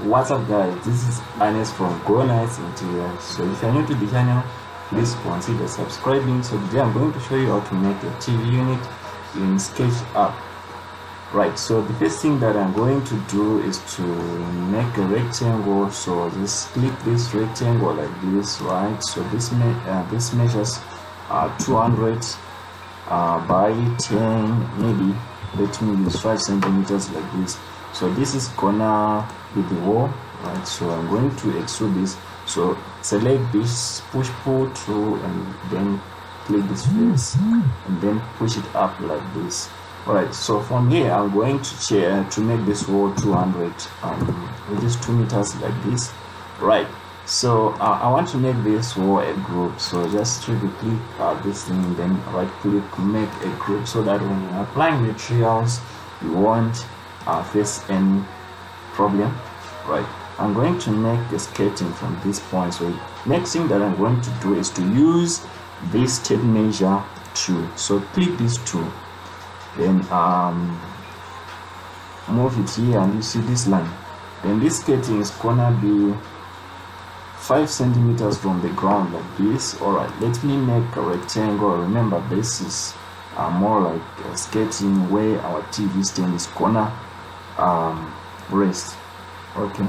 What's up guys, this is Ernest from Go Nice Interior. So if you're new to the channel, please consider subscribing. So today I'm going to show you how to make a TV unit in SketchUp. Right, so the first thing that I'm going to do is to make a rectangle. So just click this rectangle like this, right? So this measures 200 by 10, maybe let me use 5 centimeters like this. So this is gonna be the wall, right? So I'm going to extrude this. So select this, push pull through, and then click this face, and then push it up like this. Alright, so from here I'm going to make this wall 200, which is 2 meters like this. Right, so I want to make this wall a group. So just triple click this thing, and then right click, make a group, so that when you're applying materials you won't face any problem. Right, I'm going to make the sketching from this point. So next thing that I'm going to do is to use this tape measure tool. So click this tool, then move it here, and you see this line. Then this sketching is gonna be 5 centimeters from the ground like this. Alright, let me make a rectangle. Remember, this is more like a sketching where our TV stand is gonna rest. Okay,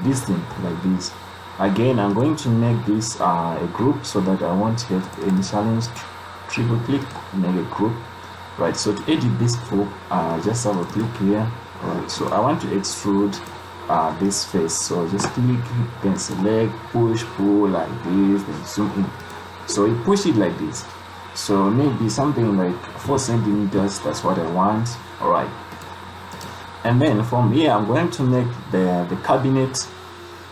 this thing like this. Again, I'm going to make this a group so that I won't have any challenge. Triple click, make a group. Right, so to edit this group, just have a click here. Alright, so I want to extrude this face. So just click, then select, push, pull like this, then zoom in. So you push it like this. So maybe something like 4 centimeters, that's what I want. Alright, and then from here I'm going to make the cabinet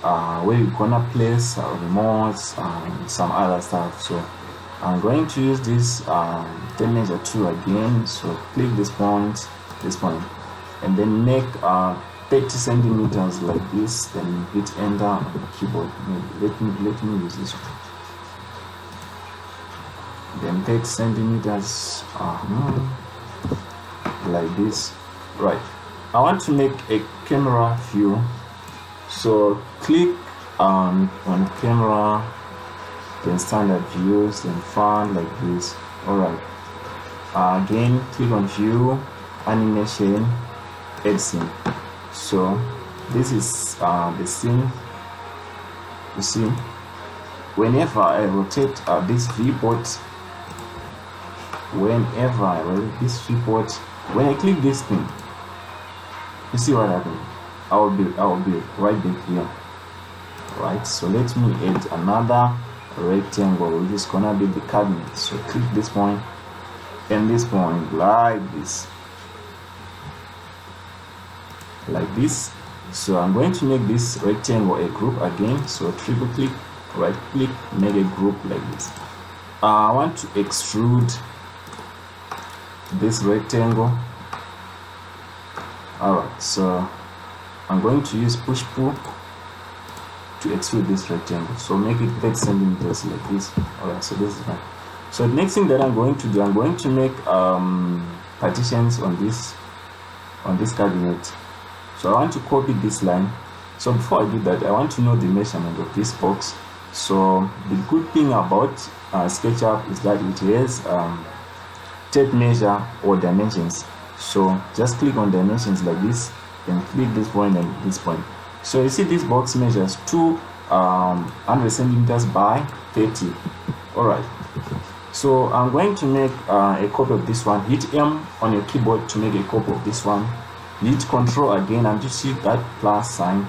where you're gonna place remotes and some other stuff. So I'm going to use this tape measure tool again. So click this point, and then make 30 centimeters like this, then hit enter on the keyboard. Maybe let me use this one. Then 30 centimeters like this. Right, I want to make a camera view. So click on camera, then standard views, then font like this. Alright, again click on view, animation, add scene. So this is the scene. You see, whenever I rotate this viewport, when I click this thing, you see what happened? I will be right back here. Right, so let me add another rectangle, which is gonna be the cabinet. So click this point and this point like this, like this. So I'm going to make this rectangle a group again. So triple click, right click, make a group like this. I want to extrude this rectangle. Alright, so I'm going to use push pull to extrude this rectangle. So make it 30 centimeters like this. Alright, so this is fine. So the next thing that I'm going to do, I'm going to make partitions on this cabinet. So I want to copy this line. So before I do that, I want to know the measurement of this box. So the good thing about SketchUp is that it has tape measure or dimensions. So just click on dimensions like this, then click this point and this point. So you see this box measures 200 centimeters by 30. Alright, so I'm going to make a copy of this one. Hit M on your keyboard to make a copy of this one. Hit Control again and you see that plus sign.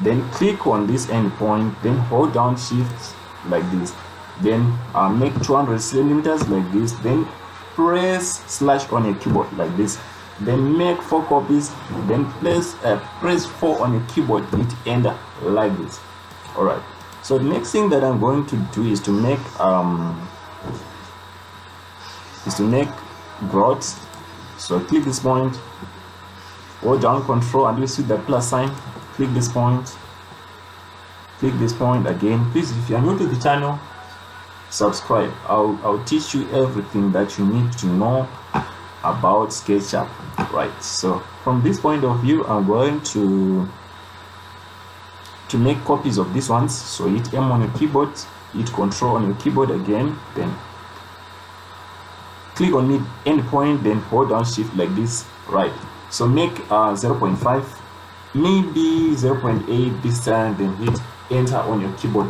Then click on this end point, then hold down Shift like this. Then make 200 centimeters like this. Then press slash on your keyboard like this. Then make 4 copies. Then press 4 on your keyboard. Hit enter like this. Alright. So the next thing that I'm going to do is to make broads. So click this point, hold down Control, and you see the plus sign. Click this point. Click this point again. Please, if you are new to the channel, subscribe. I'll teach you everything that you need to know about SketchUp. Right, so from this point of view, I'm going to to make copies of these ones. So hit M on your keyboard, hit Control on your keyboard again, then click on mid endpoint, then hold down Shift like this, right? So make 0.5, maybe 0.8 this time, then hit Enter on your keyboard.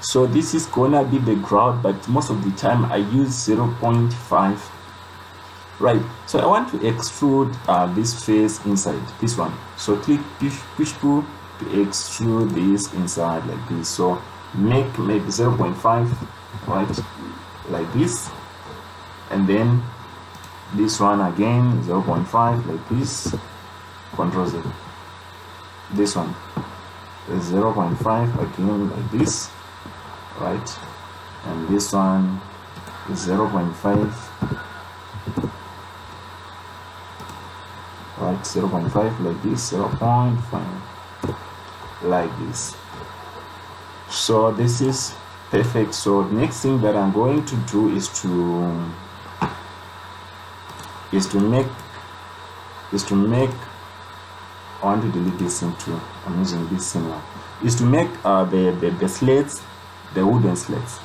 So this is gonna be the ground, but most of the time I use 0.5, right? So I want to extrude this face inside this one. So click push to extrude this inside like this. So make maybe 0.5, right, like this, and then this one again 0.5 like this, Control Z. This one is 0.5 again like this, right, and this one is 0.5, right, 0.5 like this, 0.5 like this. So this is perfect. So the next thing that I'm going to do is to make I want to delete this thing too. I'm using this thing now. Is to make the slats, the wooden slats.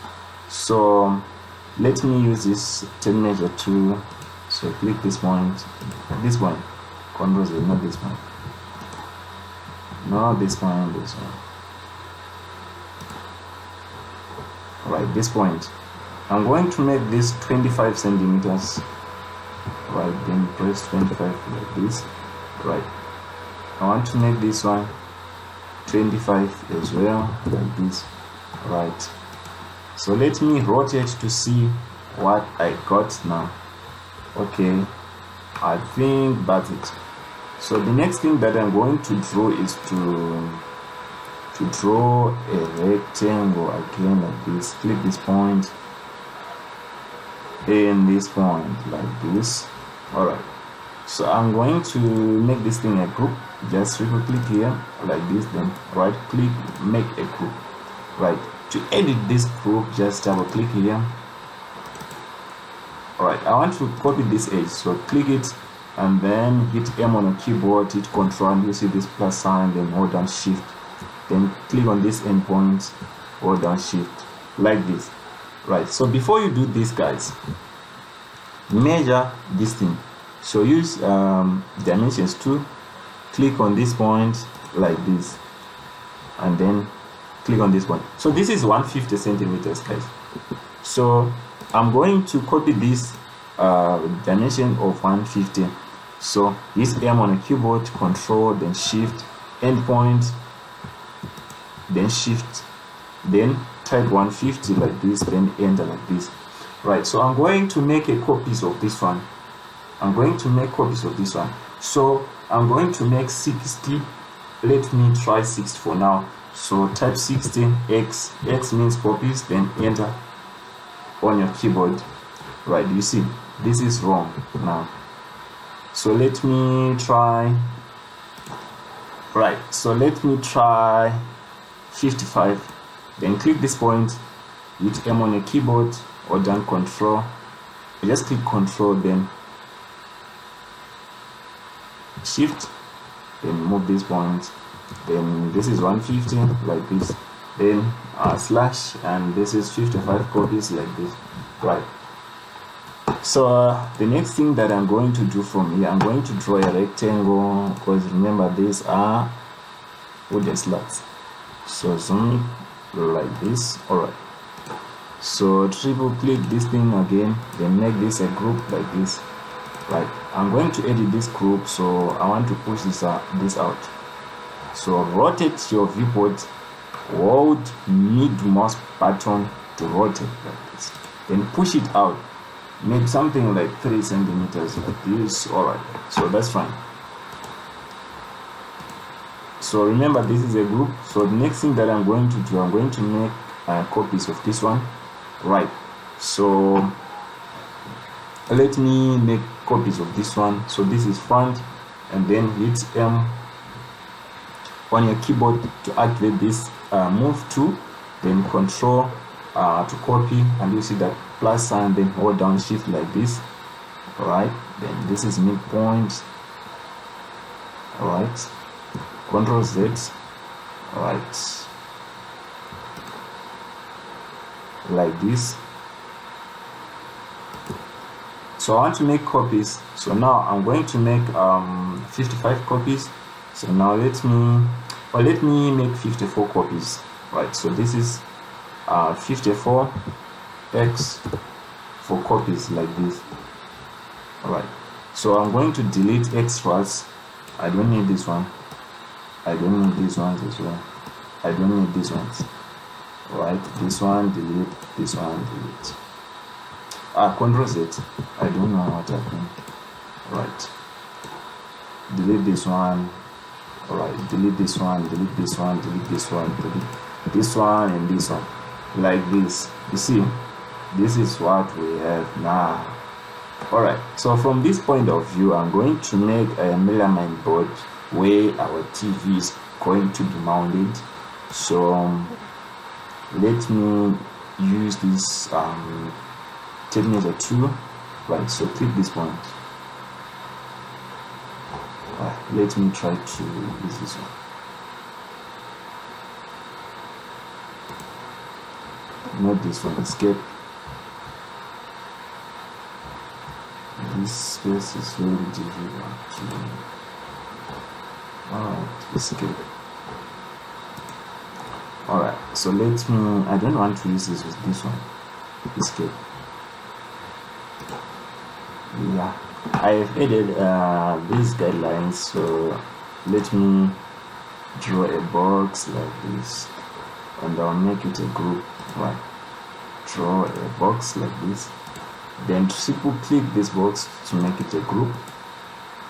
So let me use this tape measure tool. So click this point, Control Z, not this one, not this one, this one. Right, this point. I'm going to make this 25 centimeters. Right, then press 25 like this. Right, I want to make this one 25 as well, like this. Right, so let me rotate to see what I got now. Okay, I think that's it. So the next thing that I'm going to draw is to draw a rectangle again like this. Click this point and this point like this. Alright, so I'm going to make this thing a group. Just triple click here like this, then right click, make a group. Right, to edit this group, just double click here. Alright, I want to copy this edge, so click it and then hit M on your keyboard, hit Control, and you see this plus sign, then hold down Shift, then click on this endpoint, hold down Shift like this. Right, so before you do this, guys, measure this thing. So use dimensions tool, click on this point like this, and then click on this one. So this is 150 centimeters, guys. So I'm going to copy this dimension of 150. So use M on a keyboard, Control, then Shift, endpoint, then Shift, then type 150 like this, then enter like this. Right, so I'm going to make a copies of this one. So I'm going to make 60. Let me try 60 for now. So type 60, X means copies, then enter on your keyboard. Right, you see this is wrong now. So let me try. Right, so let me try 55. Then click this point, hit M on your keyboard or down Control. Just click Control, then Shift, then move this point. Then this is 150 like this, then slash, and this is 55 copies like this. Right, so the next thing that I'm going to do from here, I'm going to draw a rectangle, because remember these are wooden slats. So zoom like this. Alright, so triple click this thing again, then make this a group like this. Right, I'm going to edit this group, so I want to push this out. So rotate your viewport, hold mid mouse button to rotate like this, then push it out, make something like 3 centimeters like this. Alright, so that's fine. So remember this is a group. So the next thing that I'm going to do, I'm going to make copies of this one. Right, so let me make copies of this one. So this is front, and then hit M on your keyboard to activate this move to, then Control to copy, and you see that plus sign, then hold down Shift like this. Alright, then this is midpoint. Alright, Control Z, Alright, like this. So I want to make copies, so now I'm going to make 55 copies. So now let me make 54 copies. Right, so this is 54 x for copies like this. Alright, so I'm going to delete extras. I don't need this one, I don't need these ones as well, I don't need these ones. Alright, this one delete, this one delete. Ctrl Z, I don't know what happened. Right, delete this one. Alright, delete this one, delete this one, delete this one, delete this one, and this one, like this. You see, this is what we have now. Alright, so from this point of view, I'm going to make a melamine board where our TV is going to be mounted. So let me use this Terminator 2. Right, so click this point. Let me try to use this one. Not this one, escape. This space is very difficult. Alright, escape. Alright, so I don't want to use this with this one. Escape. Yeah, I have added these guidelines, so let me draw a box like this, and I'll make it a group. Right, draw a box like this, then simply click this box to make it a group,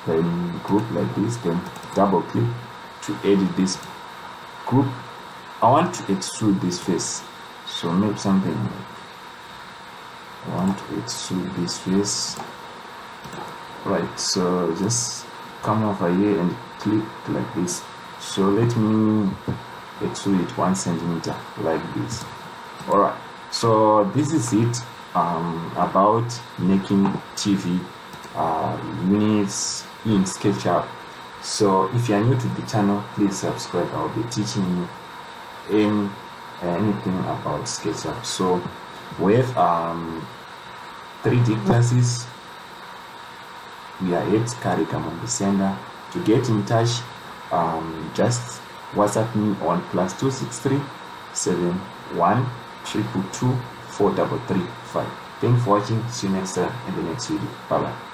then group like this, then double click to edit this group. I want to extrude this face, so make something like, I want to extrude this face. Right, so just come over here and click like this. So let me extrude it 1 centimeter like this. Alright, so this is it about making TV units in SketchUp. So if you are new to the channel, please subscribe. I'll be teaching you anything about SketchUp. So we have 3D classes. We are at curriculum on the sender. To get in touch, just WhatsApp me on +263 71 222 4335. Thanks for watching. See you next time in the next video. Bye bye.